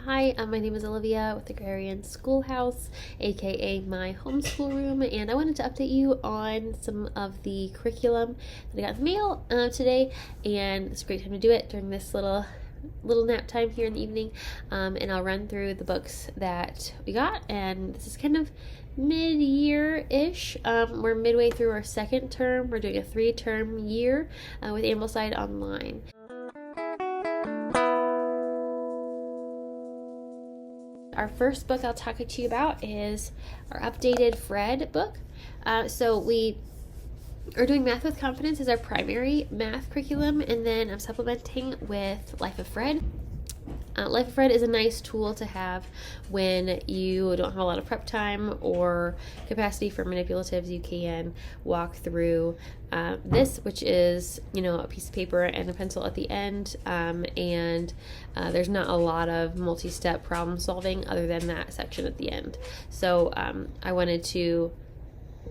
Hi, my name is Olivia with Agrarian Schoolhouse, aka my homeschool room, and I wanted to update you on some of the curriculum that I got in the mail today, and it's a great time to do it during this little nap time here in the evening. And I'll run through the books that we got, and this is kind of mid-year-ish. We're midway through our second term. We're doing a 3-term year with Ambleside Online. Our first book I'll talk to you about is our updated Fred book. So we are doing Math with Confidence as our primary math curriculum, and then I'm supplementing with Life of Fred. Life of Fred is a nice tool to have when you don't have a lot of prep time or capacity for manipulatives. You can walk through this, which is, a piece of paper and a pencil at the end, and there's not a lot of multi-step problem solving other than that section at the end. So I wanted to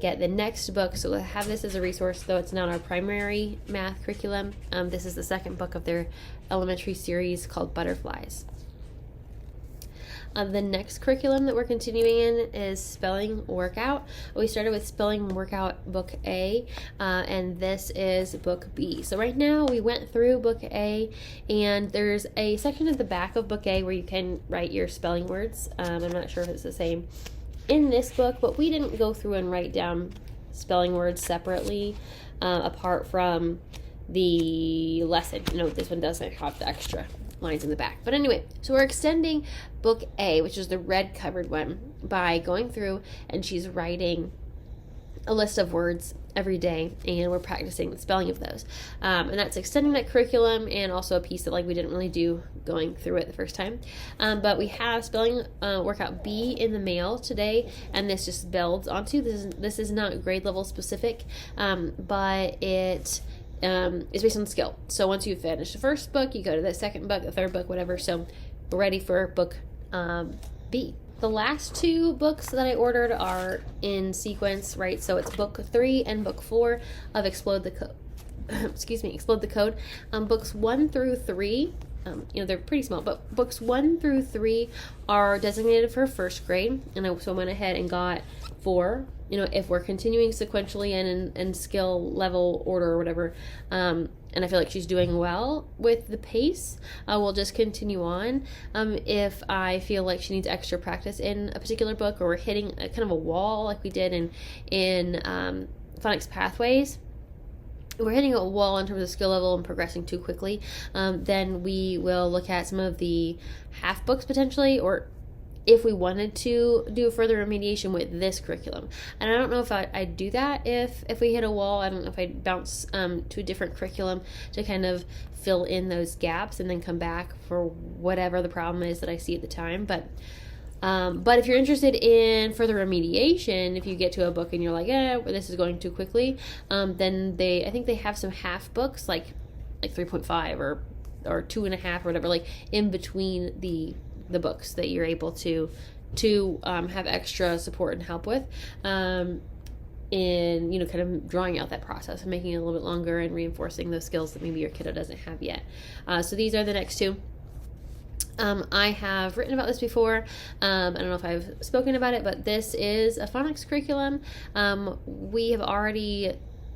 get the next book, so we'll have this as a resource, though it's not our primary math curriculum. This is the second book of their elementary series called Butterflies. The next curriculum that we're continuing in is Spelling Workout. We started with Spelling Workout Book A, and this is Book B. So right now we went through Book A, and there's a section at the back of Book A where you can write your spelling words. I'm not sure if it's the same in this book, but we didn't go through and write down spelling words separately apart from the lesson. This one doesn't have the extra lines in the back. But anyway, so we're extending Book A, which is the red covered one, by going through, and she's writing a list of words every day, and we're practicing the spelling of those. And that's extending that curriculum, and also a piece that we didn't really do going through it the first time. But we have Spelling Workout B in the mail today, and this just builds onto this is not grade level specific, but it is based on skill. So once you finish the first book, you go to the second book, the third book, whatever. So we're ready for Book B. The last two books that I ordered are in sequence, right? So it's Book 3 and Book 4 of Explode the Code. Explode the Code. Books 1 through 3, they're pretty small, but books 1 through 3 are designated for first grade, and so I went ahead and got 4. If we're continuing sequentially and in skill level order or whatever, and I feel like she's doing well with the pace, we'll just continue on. If I feel like she needs extra practice in a particular book, or we're hitting a kind of a wall like we did in Phonics Pathways, we're hitting a wall in terms of skill level and progressing too quickly, then we will look at some of the half books potentially, or if we wanted to do further remediation with this curriculum. And I don't know if I'd do that if we hit a wall. I don't know if I'd bounce to a different curriculum to kind of fill in those gaps and then come back for whatever the problem is that I see at the time. But if you're interested in further remediation, if you get to a book and you're like, this is going too quickly, then I think they have some half books like 3.5 or 2.5 or whatever, like in between the books that you're able to have extra support and help with, in kind of drawing out that process and making it a little bit longer and reinforcing those skills that maybe your kiddo doesn't have yet. So these are the next two. I have written about this before. I don't know if I've spoken about it, but this is a phonics curriculum. We have already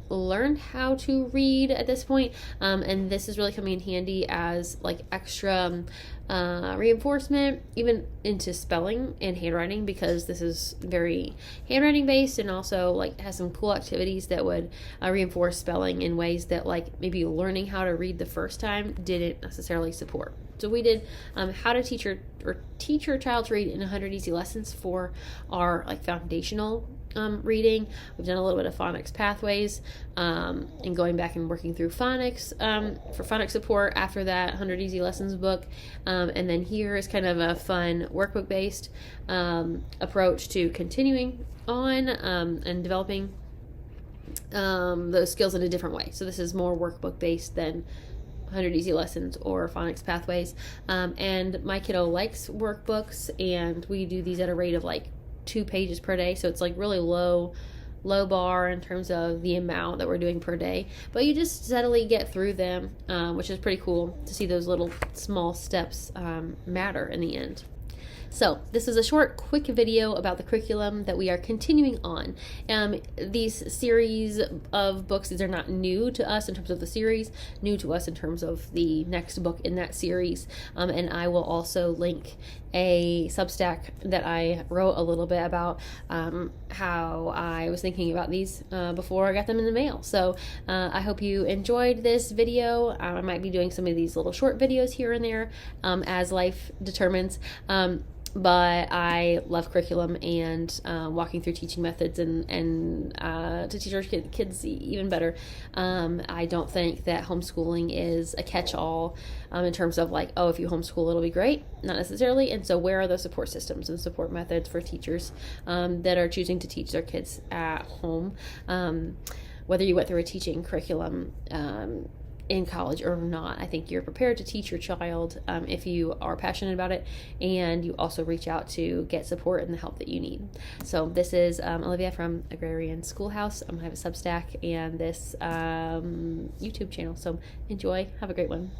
learned how to read at this point, and this is really coming in handy as extra reinforcement even into spelling and handwriting, because this is very handwriting based, and also has some cool activities that would reinforce spelling in ways that maybe learning how to read the first time didn't necessarily support. So we did how to teach your child to read in 100 easy lessons for our foundational reading. We've done a little bit of phonics pathways, and going back and working through phonics for phonics support after that 100 easy lessons book, and then here is kind of a fun workbook based approach to continuing on and developing those skills in a different way. So this is more workbook based than 100 easy lessons or phonics pathways, and my kiddo likes workbooks, and we do these at a rate of 2 pages per day, so it's really low low bar in terms of the amount that we're doing per day, but you just steadily get through them, which is pretty cool to see those little small steps matter in the end. So this is a short, quick video about the curriculum that we are continuing on. These series of books, these are not new to us in terms of the series, new to us in terms of the next book in that series. And I will also link a Substack that I wrote a little bit about how I was thinking about these before I got them in the mail. So I hope you enjoyed this video. I might be doing some of these little short videos here and there as life determines. But I love curriculum and walking through teaching methods and to teach our kids even better. I don't think that homeschooling is a catch-all in terms of like, oh, if you homeschool, it'll be great. Not necessarily. And so where are those support systems and support methods for teachers that are choosing to teach their kids at home? Whether you went through a teaching curriculum in college or not, I think you're prepared to teach your child if you are passionate about it, and you also reach out to get support and the help that you need. So this is Olivia from Agrarian Schoolhouse. I have a Substack and this YouTube channel, so enjoy. Have a great one.